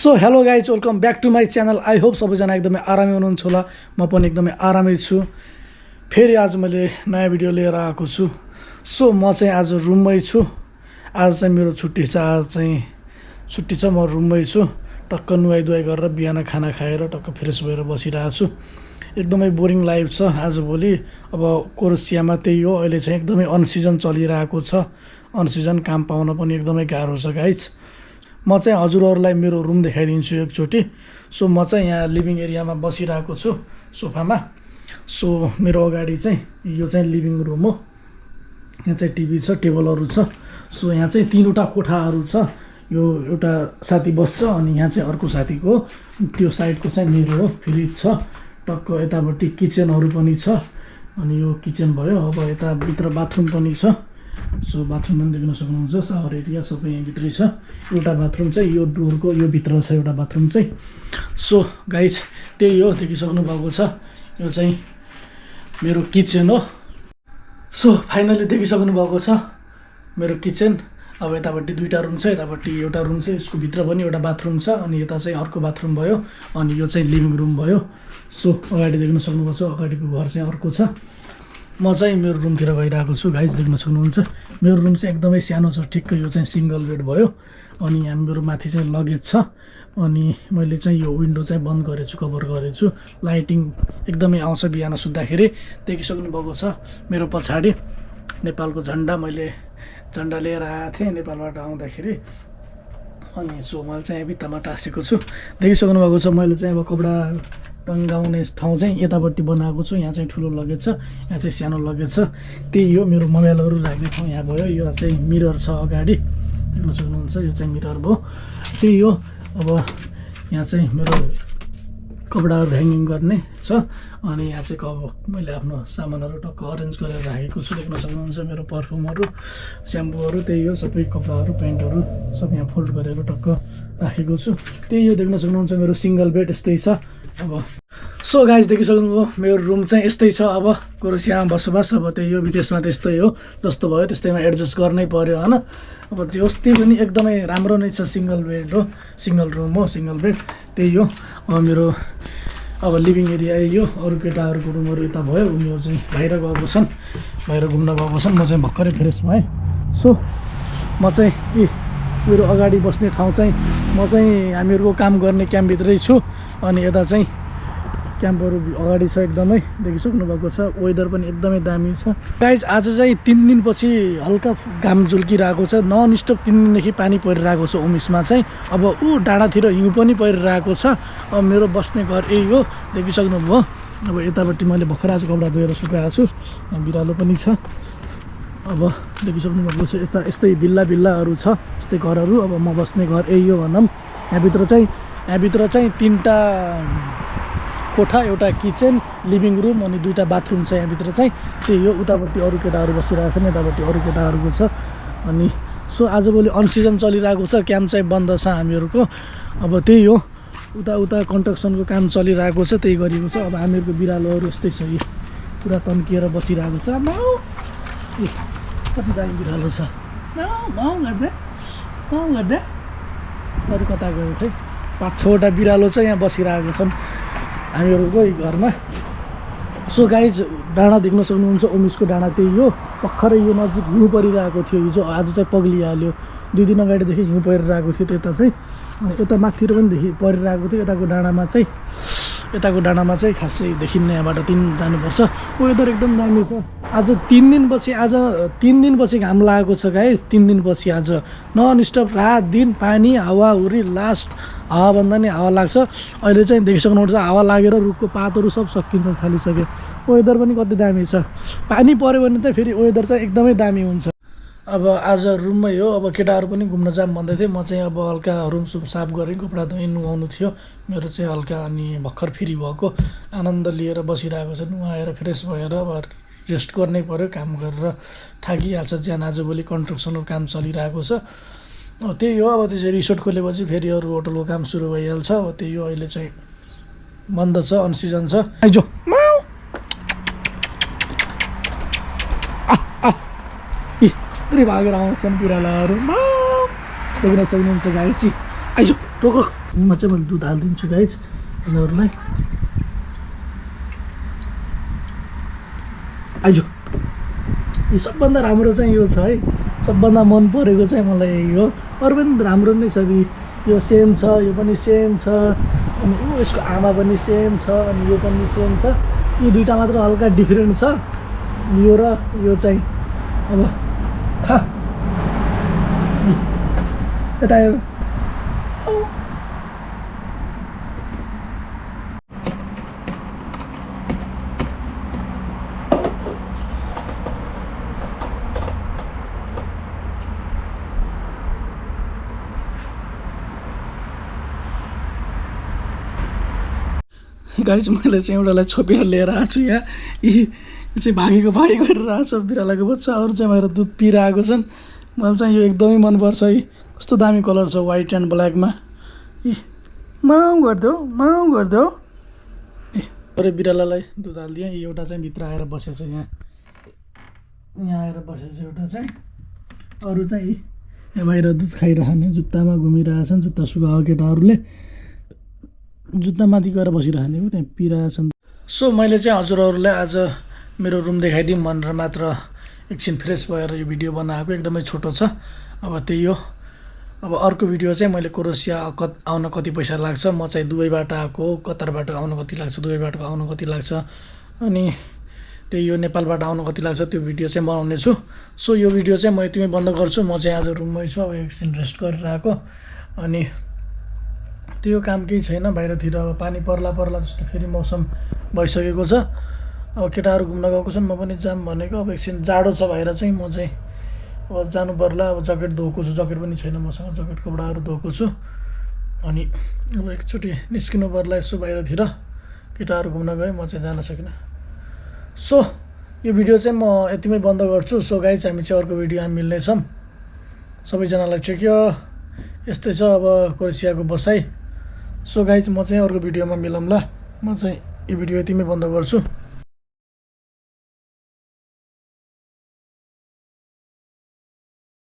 So hello guys welcome back to my channel. I hope सबैजना एकदमै आरामै हुनुहुन्छ होला। म पनि एकदमै आरामै छु। फेरि आज मैले नयाँ भिडियो लिएर आएको छु। सो म चाहिँ आज रुममै छु। आज चाहिँ मेरो छुट्टी छ। आज चाहिँ छुट्टी छ, म रुममै छु। टक्क नुहाइधुवाइ गरेर बिहान खाना खाएर टक्क फ्रेस भएर बसिरहेको छु। एकदमै बोरिङ लाइफ छ आजभोलि। अब कोरोसियामा त्यही हो, अहिले चाहिँ एकदमै अनसिजन चलिरहेको छ। अनसिजन काम पाउन पनि एकदमै गाह्रो छ गाइज। म चाहिँ हजुरहरूलाई मेरो रुम देखाइदिन्छु एकचोटि। सो म चाहिँ यहाँ लिभिङ एरियामा बसिरहेको छु सोफामा। सो मेरो अगाडि चाहिँ यो चाहिँ लिभिङ रुम हो। यहाँ चाहिँ टिभी छ, टेबलहरू छ। सो यहाँ चाहिँ तीनवटा कोठाहरू छ। यो एउटा साथी बस्छ अनि यहाँ चाहिँ अर्को साथीको, त्यो साइडको चाहिँ मेरो हो। फ्रिज छ, टक्क यतापट्टि किचनहरू पनि छ। अनि यो किचन भयो। अब यता भित्र बाथरुम पनि छ। सो बाथरुम पनि देख्न सक्नुहुन्छ, सावर एरिया सबै यहीँभित्रै छ। एउटा बाथरुम चाहिँ यो डोरको यो भित्र छ एउटा बाथरुम चाहिँ। सो गाइज त्यही हो, देखिसक्नु भएको छ। यो चाहिँ मेरो किचन हो। सो फाइनली देखिसक्नु भएको छ मेरो किचन। अब यतापट्टि दुईवटा रुम छ, यतापट्टि एउटा रुम छ, यसको भित्र पनि एउटा बाथरुम छ। अनि यता चाहिँ अर्को बाथरुम भयो। अनि यो चाहिँ लिभिङ रुम भयो। सो अगाडि देख्न सक्नुभएको छ, अगाडिको घर चाहिँ अर्को छ। म चाहिँ मेरो रुमतिर गइरहेको छु। गाइज देख्न सक्नुहुन्छ मेरो रुम चाहिँ एकदमै सानो छ, ठिक्क यो चाहिँ सिङ्गल बेड भयो। अनि यहाँ मेरो माथि चाहिँ लगेज छ। अनि मैले चाहिँ यो विन्डो चाहिँ बन्द गरेछु, कभर गरेछु। लाइटिङ एकदमै आउँछ बिहान सुत्दाखेरि। देखिसक्नु भएको छ मेरो पछाडि नेपालको झन्डा। मैले झन्डा लिएर आएको थिएँ नेपालबाट आउँदाखेरि। अनि सो मैले चाहिँ भित्तामा टाँसेको छु। देखिसक्नु भएको छ मैले चाहिँ अब कपडा टङ्गाउने ठाउँ चाहिँ यतापट्टि बनाएको छु। यहाँ चाहिँ ठुलो लगेज छ, यहाँ चाहिँ सानो लगेज छ। त्यही हो मेरो मोबाइलहरू राख्ने ठाउँ यहाँ भयो। यो चाहिँ मिरर छ अगाडि, देख्न सक्नुहुन्छ यो चाहिँ मिरर भयो। त्यही हो। अब यहाँ चाहिँ मेरो कपडाहरू ह्याङ्गिङ गर्ने छ। अनि यहाँ चाहिँ मैले आफ्नो सामानहरू टक्क अरेन्ज गरेर राखेको छु। देख्न सक्नुहुन्छ मेरो पर्फ्युमहरू, स्याम्पूहरू, त्यही हो। सबै कपडाहरू, प्यान्टहरू सब यहाँ फोल्ड गरेर टक्क राखेको छु। त्यही हो, देख्न सक्नुहुन्छ मेरो सिङ्गल बेड यस्तै छ। अब सो गाइज देखिसक्नुभयो मेरो रुम चाहिँ यस्तै छ। अब कोरोसियामा बसोबास, अब त्यही हो, विदेशमा त्यस्तै हो। जस्तो भयो त्यस्तैमा एडजस्ट गर्नै पर्यो होइन। अब जे होस् त्यही पनि एकदमै राम्रो नै छ। सिङ्गल बेड हो, सिङ्गल रुम हो, सिङ्गल बेड। त्यही हो। अब मेरो अब लिभिङ एरिया यो, अरू केटाहरूको रुमहरू यता भयो। उनीहरू चाहिँ बाहिर गएको छन्, बाहिर घुम्न गएको छन्। म चाहिँ भर्खरै फ्रेस भएँ। सो म चाहिँ मेरो अगाडि बस्ने ठाउँ चाहिँ म चाहिँ हामीहरूको काम गर्ने क्याम्पभित्रै छु। अनि यता चाहिँ क्याम्पहरू अगाडि छ एकदमै, देखिसक्नु भएको छ। वेदर पनि एकदमै दामी छ गाइज। आज चाहिँ 3 दिनपछि हल्का घाम झुल्किरहेको छ। नन स्टप 3 दिनदेखि पानी परिरहेको छ उमिसमा चाहिँ। अब डाँडातिर हिउँ पनि परिरहेको छ। अब मेरो बस्ने घर यही हो, देखिसक्नु भयो। अब यतापट्टि मैले भर्खर आज कपडा धोएर सुकाएको छु। बिरालो पनि छ। अब देखिसक्नु भएको छ यस्तै बिल्लाहरू छ, यस्तै घरहरू। अब म बस्ने घर यही हो भनौँ। यहाँभित्र चाहिँ 3टा कोठा, एउटा किचन, लिभिङ रुम अनि 2टा बाथरुम छ यहाँभित्र चाहिँ। त्यही हो। उतापट्टि अरू केटाहरू बसिरहेको छन्, यतापट्टि अरू केटाहरूको छ। अनि सो आजभोलि अनसिजन चलिरहेको छ, क्याम्प चाहिँ बन्द छ हामीहरूको। अब त्यही हो, उता कन्स्ट्रक्सनको काम चलिरहेको छ, त्यही गरिएको छ। अब हामीहरूको बिरालोहरू यस्तै छ, यी पुरा तन्किएर बसिरहेको छ। ए कति दामी बिरालो छ। गर्दा अरू कता गयो खै। 5-6वटा बिरालो चाहिँ यहाँ बसिरहेको छन् हामीहरूको घरमा। सो गाइज डाँडा देख्न सक्नुहुन्छ, ओमिसको डाँडा त्यही हो। भर्खरै यो नजिक हिउँ परिरहेको थियो, हिजो आज चाहिँ पग्लिहाल्यो। 2 दिन अगाडिदेखि हिउँ परिरहेको थियो त्यता चाहिँ। अनि यता माथितिर पनि परिरहेको थियो। यताको डाँडामा चाहिँ खासै देखिन्न, यहाँबाट 3 जानुपर्छ। वेदर एकदम दामी छ। आज 3 दिनपछि घाम लागेको छ गाइज। 3 दिनपछि आज नन स्टप रात दिन पानी हावाहुरी, लास्ट हावाभन्दा नि हावा लाग्छ। अहिले चाहिँ देखिसक्नुहुन्छ हावा लागेर रुखको पातहरू सब सकिन थालिसक्यो। वेदर पनि कति दामी छ। पानी पऱ्यो भने त फेरि वेदर चाहिँ एकदमै दामी हुन्छ। अब आज रुममै हो। अब केटाहरू पनि घुम्न जाम भन्दै थिएँ। म चाहिँ अब हल्का रुमसुम साफ गरेँ, कपडा धोएँ, नुहाउनु थियो मेरो चाहिँ हल्का। अनि भर्खर फ्री भएको आनन्द लिएर बसिरहेको छ। नुहाएर फ्रेस भएर अब रेस्ट गर्नै पऱ्यो, काम गरेर थाकिहाल्छ ज्यान। आजभोलि कन्स्ट्रक्सनको काम चलिरहेको छ। त्यही हो। अब त्यसरी रिसोर्ट खोलेपछि फेरि अरू होटलको काम सुरु भइहाल्छ। अब त्यही हो, अहिले चाहिँ बन्द छ, अनसिजन छ। आइजो कस्तरी भागेर आउँछन् बिरालाहरू। देख्न सक्नुहुन्छ गाइज। आइजो टोक्रो म चाहिँ मैले दुध हालिदिन्छु गाइज यिनीहरूलाई आइजो यो सबभन्दा राम्रो चाहिँ यो छ है सबभन्दा मन परेको चाहिँ मलाई यही हो अरू पनि राम्रो नै छ यो सेम छ यो पनि सेम छ अनि यसको आमा पनि सेम छ अनि यो पनि सेम छ यी दुईवटा मात्र हल्का डिफ्रेन्ट छ यो र यो चाहिँ अब खा यता यो गाइज मैले चाहिँ एउटालाई छोपेर लिएर आएको छु यहाँ यी चाहिँ भागेको गरेर आएको छ बिरालोको बच्चा अरू चाहिँ बाहिर दुध पिइरहेको छन् मलाई चाहिँ यो एकदमै मनपर्छ है कस्तो दामी कलर छ वाइट एन्ड ब्ल्याकमा इ माउ गरिदेऊ ए अरे बिरालोलाई दुध हालिदिएँ एउटा चाहिँ भित्र आएर बसेछ यहाँ आएर बसेछ एउटा चाहिँ अरू चाहिँ यहाँ बाहिर दुध खाइरहने जुत्तामा घुमिरहेछन् जुत्ता सुकाएको केटाहरूले जुत्ता माथि गएर बसिरहने हो त्यहाँ पिइरहेछन् सो मैले चाहिँ हजुरहरूलाई आज मेरो रुम देखाइदिउँ भनेर मात्र एकछिन फ्रेस भएर यो भिडियो बनाएको एकदमै छोटो छ अब त्यही हो अब अर्को भिडियो चाहिँ मैले क्रोएसिया आउन कति पैसा लाग्छ म चाहिँ दुबईबाट आएको कतारबाट आउन कति लाग्छ दुबईबाट आउन कति लाग्छ अनि त्यही यो नेपालबाट आउन कति लाग्छ त्यो भिडियो चाहिँ बनाउने छु सो यो भिडियो चाहिँ म यतिमै बन्द गर्छु म चाहिँ आज रुममै छु अब एकछिन रेस्ट गरिरहेको अनि त्यो काम केही छैन बाहिरतिर अब पानी पर्ला जस्तो फेरि मौसम भइसकेको छ अब केटाहरू घुम्न गएको छन् म पनि जाम भनेको अब एकछिन जाडो छ बाहिर चाहिँ म चाहिँ अब जानु पर्ला अब ज्याकेट धोएको छु ज्याकेट पनि छैन मसँग ज्याकेट कपडाहरू धोएको छु अनि अब एकचोटि निस्किनु पर्ला यसो बाहिरतिर केटाहरू घुम्न गए म चाहिँ जान सकिनँ सो यो भिडियो चाहिँ म यतिमै बन्द गर्छु सो गाइज हामी चाहिँ अर्को भिडियोमा मिल्नेछौँ सबैजनालाई टेक केयर यस्तै छ अब क्रोएसियाको बसाइ सो गाइज म चाहिँ अर्को भिडियोमा मिलौँला म चाहिँ यो भिडियो यतिमै बन्द गर्छु